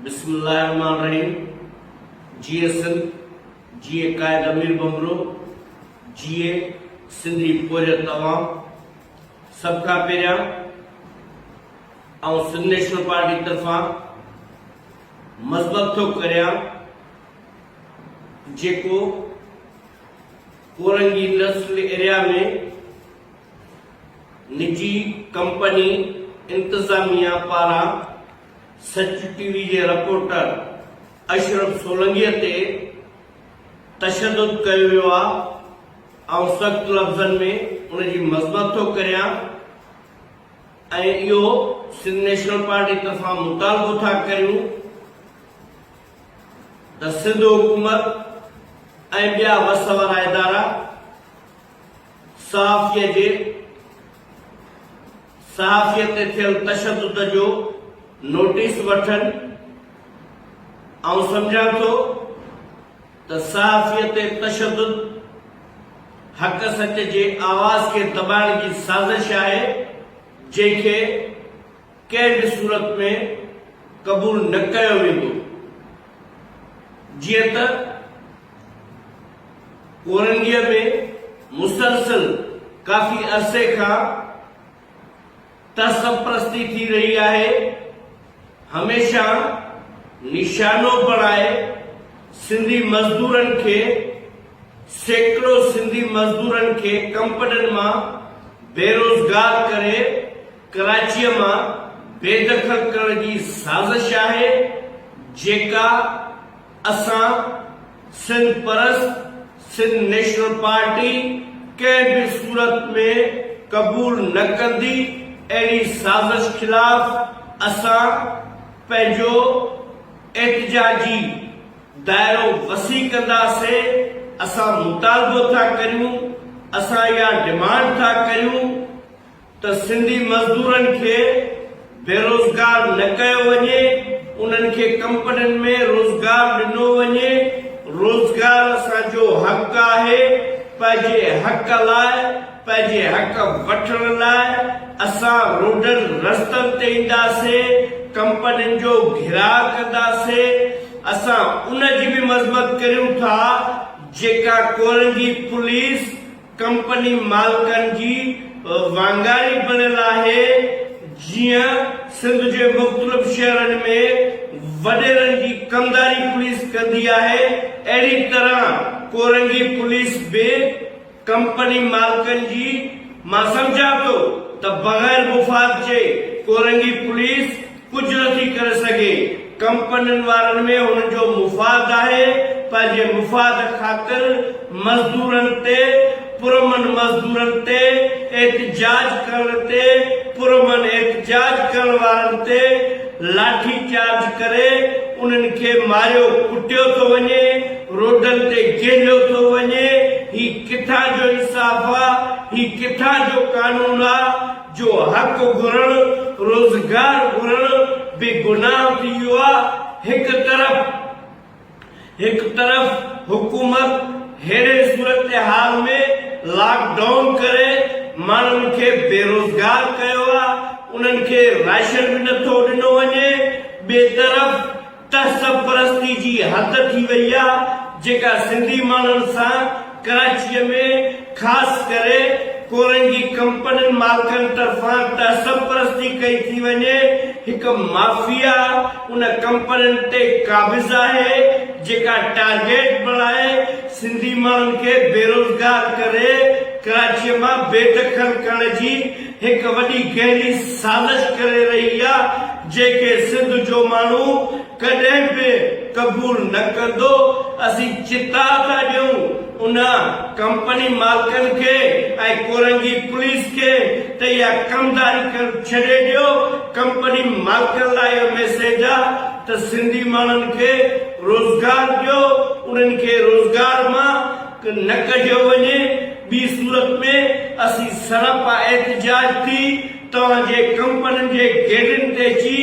बिस्मिल्लाहिर्रहमानिर्रहीम। जिए सिंध, जिए कायद अमीर बमरो, जिए सिंधी पोरियत तवाम। सबका पहिरियां सिंध नेशनल पार्टी तरफां मज़बत थो करियां जेको कोरंगी इंडस्ट्रियल एरिया में निजी कंपनी इंतजामिया पारां सच टीवी जे रिपोर्टर अशरफ सोलंकीअ ते तशद्दुद कयो वियो आहे। सख़्त लफ़्ज़नि में उनजी मज़बत थो करियां ऐं इहो सिंध नेशनल पार्टी तरफां मुतालबो था करियूं त सिंध हुकूमत ऐं ॿिया वस वारा इदारा सहाफ़ियत ते थियल तशद्दुद जो नोटिस वठन। समझां थो त सहाफ़ियत ते तशद्दुद हक़ सच जे आवाज़ के दबाइण जी साज़िश आहे जंहिंखे कंहिं बि सूरत में क़बूल न कयो वेंदो। जीअं त कोरंगीअ में मुसलसल काफ़ी अरसे खां सरपरस्ती थी रही आहे। हमेशा निशानो बणाए सिंधी मज़दूरनि खे सैकड़ों सिंधी मज़दूरनि खे कंपनियुनि मां बेरोज़गार करे कराचीअ मां बेदखल करण जी साज़िश आहे जेका असां सिंध परस्त सिंध नेशनल पार्टी कंहिं बि सूरत में क़बूल न कंदी। अहिड़ी साज़िश खिलाफ असां पंहिंजो एहतजाजी दायरो वसी कंदासीं। असां मुतालबो था करियूं, असां इहा डिमांड था करियूं त सिंधी मज़दूरनि खे बेरोज़गार न कयो वञे, उन्हनि खे कंपनियुनि में रोज़गार ॾिनो वञे। रोज़गार असांजो हक़ आहे। पंहिंजे हक़ लाइ, पंहिंजे हक़ वठण लाइ असां रोडनि रस्तनि ते ईंदासीं, कंपनियुनि जो घिराव कंदासीं। असां उन जी बि मज़बत करियूं था जेका कोरंगी पुलिस कंपनी मालिकनि जी वांगारी बणियल आहे। जीअं सिंध जे मुख़्तलिफ़ शहरनि में वडेरनि जी कमदारी पुलिस कंदी आहे, अहिड़ी तरह कोरंगी पुलिस बि कंपनी मालिकनि जी, मां सम्झां थो त बग़ैर मुफ़ाद जे कोरंगी पुलिस कुझु नथी करे सघे। कंपनियुनि वारनि में हुन जो मुफ़ाद आहे। पंहिंजे मुफ़ाद ख़ातिर मज़दूरनि ते, पुरमन मज़दूरनि ते एहतजाज करण ते, पुरमन एहतजाज करण वारनि ते लाठी चार्ज करे उन्हनि खे मारियो कुटियो थो वञे, रोडनि ते घेरियो थो वञे। ही किथां जो इंसाफ़ आहे? ही किथां जो कानून आहे? जो हक़ घुरण, रोज़गार घुरण बि गुनाह थी वियो आहे। हिक तरफ़ हुकूमत हेड़े सूरत हाल में लॉकडाउन करे माण्हुनि खे बेरोज़गार कयो आहे, उन्हनि खे राशन बि नथो ॾिनो वञे। ॿिए तरफ़ सरपरस्ती जी हद थी वई आहे जेका सिंधी माण्हुनि सां कराचीअ में ख़ासि करे कोरंगी कंपनियुनि मालिकनि तरफ़ां सरपरस्ती कई थी वञे। हिकु माफ़िया उन कंपनियुनि ते काबिज़ आहे जेका टारगेट बणाए सिंधी माण्हुनि खे बेरोज़गार करे कराचीअ मां बेदखल करण जी हिकु वॾी गहरी साज़िश करे रही आहे जेके सिंध जो माण्हू कॾहिं बि क़बूल न कंदो। असीं चिता था ॾियूं उन कंपनी मालिकनि खे ऐं कोरंगी पुलिस खे त इहा कमदारी छॾे ॾियो। कंपनी मालिकनि लाइ इहो मैसेज आहे त सिंधी माण्हुनि खे रोज़गार ॾियो, उन्हनि खे रोज़गार मां न कढियो वञे। ॿी सूरत में असीं सरापा एहतजाज थी तव्हांजे कंपनियुनि जे गेटनि ते अची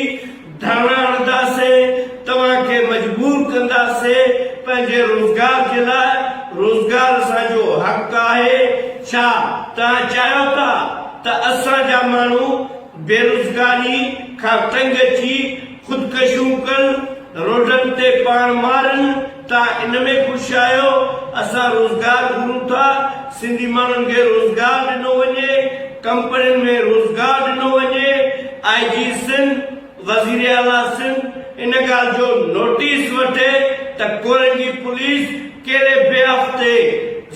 धरना हणंदासीं, तव्हांखे मजबूर कंदासीं पंहिंजे रोज़गार जे लाइ। रोज़गार असांजो हक़ आहे। छा तव्हां चाहियो था त असांजा माण्हू बेरोज़गारी खां तंग अची खुदकशियूं कनि, इन में ख़ुशि आहियो। असां रोज़गार घुरूं था, सिंधी माण्हुनि खे रोज़गार ॾिनो वञे, कंपनियुनि में रोज़गार ॾिनो वञे। IG सिंध, वज़ीर आला सिंध इन ॻाल्हि जो नोटिस वठे त कोरंगी पुलिस कहिड़े बेहफ़ ते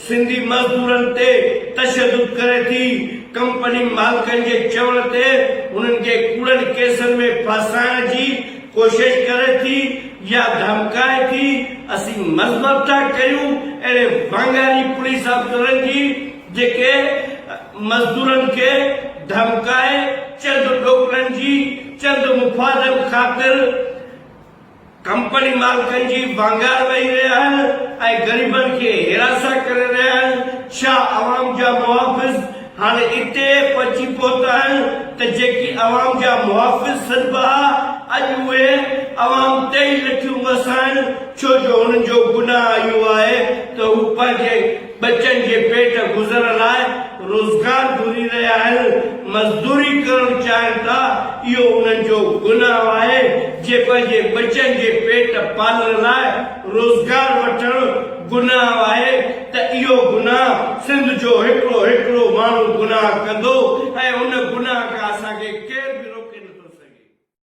सिंधी मज़दूरनि ते तशद्दुद करे थी, कंपनी मालिकनि जे चवण ते उन्हनि खे कूड़नि केसनि में फासाइण जी कोशिश करे थी या धमकाए थी। असीं मज़मत था कयूं अहिड़े वांगारी पुलिस अफ़सरनि जी जेके मज़दूरनि खे धमकाए चंद ॾोकड़नि जी चंद मुफ़ादनि ख़ातिर कंपनी मालिकनि जी वांगार वेही रहिया आहिनि ऐं ग़रीबनि खे हिरासा करे रहिया आहिनि। छा अवाम जा मुहाफ़िज़ हाणे इते पहुची पहुता आहिनि त जेकी अवाम जा मुहाफ़िज़ सॾिबा अॼु उहे अवाम ते ई लठियूं वसाइनि, छो जो हुननि जो गुनाह इहो आहे त हू पंहिंजे बचनि जे पेट गुज़रण लाइ रोज़गार घुरी रहिया आहिनि, मज़दूरी करणु चाहिनि था। इहो उन्हनि जो गुनाह आहे। जे पंहिंजे बचनि जे पेट पालण लाइ रोज़गार वठणु गुनाह आहे त इहो गुनाह सिंध जो हिकिड़ो हिकिड़ो माण्हू गुनाह कंदो ऐं उन गुनाह खां असांखे केरु